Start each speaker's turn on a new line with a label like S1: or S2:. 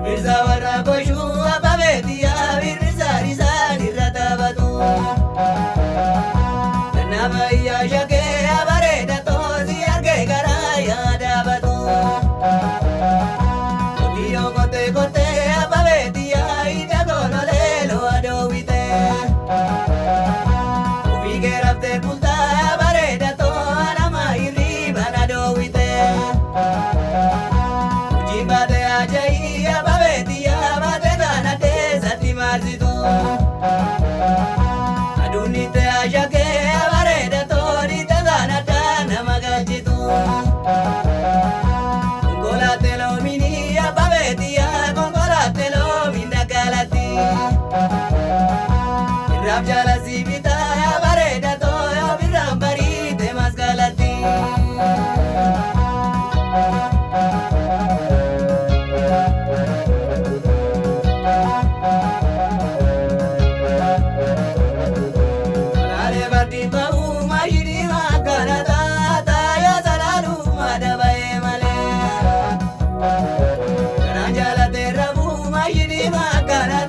S1: Birza warra koshuu abbaa beetiyaa birrisaan isaan irra taphatu. Nama iyyaa shakkee abareeda toosi argee karaa yaada batu. Qotiyyoo kotee kotee abbaa beetiyaa ija goloolee lo'a dhoowwitee. Ofii keeraftee bultaa abareeda too nama hirriba na dhoowwitee. Hojii baatee ajaa'ii abbaa beetiyaa baatee kana keessatti maarsitu. Aduunni ta'e shakkee abareeda tooni ta'ana ta'ana magajitu. Konkolaattee loomini abbaa beetiyaa konkolaattee loomin dagalatti. Irraaf jaalasi bitaa abareeda too birraan bariite masgalatti. Kana